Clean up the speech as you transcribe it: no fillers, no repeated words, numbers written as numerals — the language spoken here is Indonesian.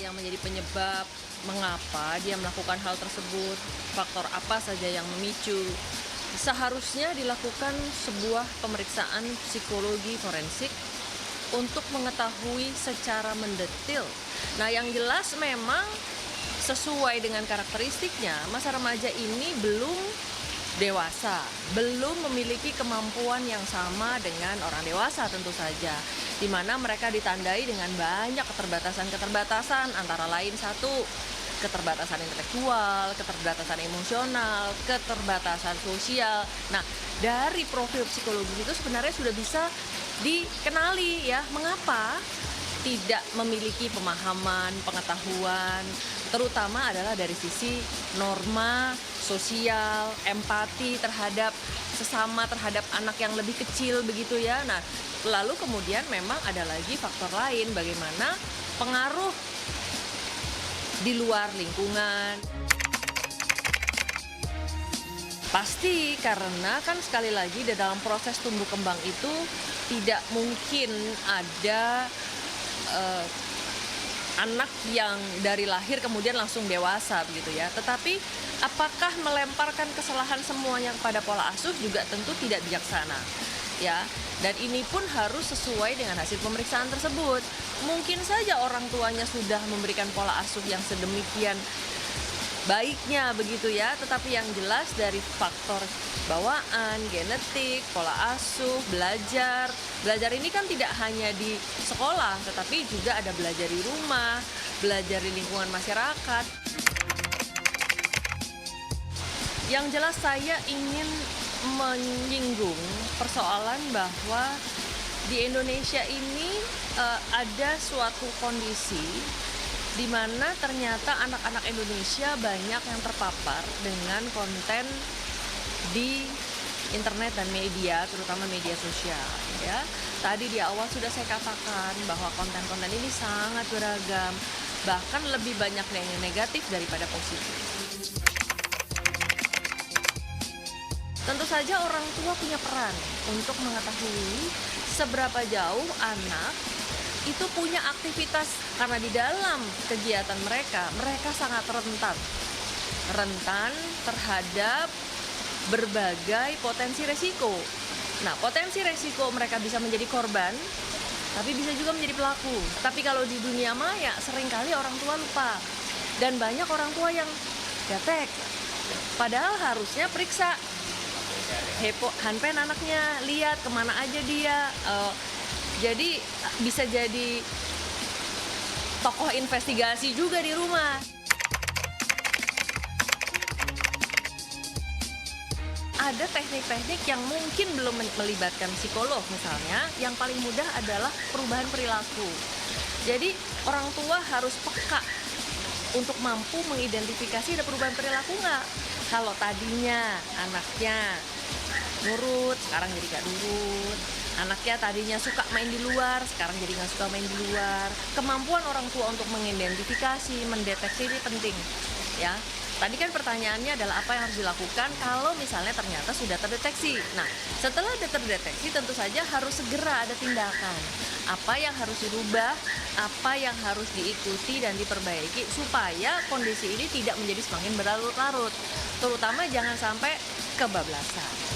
yang menjadi penyebab, mengapa dia melakukan hal tersebut, faktor apa saja yang memicu. Seharusnya dilakukan sebuah pemeriksaan psikologi forensik untuk mengetahui secara mendetil. Nah, yang jelas memang sesuai dengan karakteristiknya, masa remaja ini belum dewasa, belum memiliki kemampuan yang sama dengan orang dewasa tentu saja, di mana mereka ditandai dengan banyak keterbatasan-keterbatasan, antara lain satu, keterbatasan intelektual, keterbatasan emosional, keterbatasan sosial. Nah, dari profil psikologi itu sebenarnya sudah bisa dikenali ya, mengapa tidak memiliki pemahaman, pengetahuan, terutama adalah dari sisi norma sosial, empati terhadap sesama, terhadap anak yang lebih kecil begitu ya. Nah, lalu kemudian memang ada lagi faktor lain, bagaimana pengaruh di luar lingkungan. Pasti karena kan sekali lagi di dalam proses tumbuh kembang itu tidak mungkin ada anak yang dari lahir kemudian langsung dewasa begitu ya. Tetapi apakah melemparkan kesalahan semuanya kepada pola asuh juga tentu tidak bijaksana. Ya, dan ini pun harus sesuai dengan hasil pemeriksaan tersebut. Mungkin saja orang tuanya sudah memberikan pola asuh yang sedemikian baiknya begitu ya, tetapi yang jelas dari faktor bawaan, genetik, pola asuh, belajar. Belajar ini kan tidak hanya di sekolah, tetapi juga ada belajar di rumah, belajar di lingkungan masyarakat. Yang jelas saya ingin menyinggung persoalan bahwa di Indonesia ini ada suatu kondisi di mana ternyata anak-anak Indonesia banyak yang terpapar dengan konten di internet dan media, terutama media sosial ya. Tadi di awal sudah saya katakan bahwa konten-konten ini sangat beragam, bahkan lebih banyak yang negatif daripada positif. Tentu saja orang tua punya peran untuk mengetahui seberapa jauh anak itu punya aktivitas, karena di dalam kegiatan mereka sangat rentan terhadap berbagai potensi resiko. Nah, potensi resiko mereka bisa menjadi korban, tapi bisa juga menjadi pelaku. Tapi kalau di dunia maya seringkali orang tua lupa, dan banyak orang tua yang gaptek. Padahal harusnya periksa handphone anaknya, lihat kemana aja dia. Jadi bisa jadi tokoh investigasi juga di rumah. Ada teknik-teknik yang mungkin belum melibatkan psikolog misalnya, yang paling mudah adalah perubahan perilaku. Jadi orang tua harus peka untuk mampu mengidentifikasi ada perubahan perilaku nggak. Kalau tadinya anaknya nurut, sekarang jadi gak nurut. Anaknya tadinya suka main di luar, sekarang jadi nggak suka main di luar. Kemampuan orang tua untuk mengidentifikasi, mendeteksi ini penting, ya. Tadi kan pertanyaannya adalah apa yang harus dilakukan kalau misalnya ternyata sudah terdeteksi. Nah, setelah terdeteksi tentu saja harus segera ada tindakan. Apa yang harus dirubah, apa yang harus diikuti dan diperbaiki supaya kondisi ini tidak menjadi semakin berlarut-larut. Terutama jangan sampai kebablasan.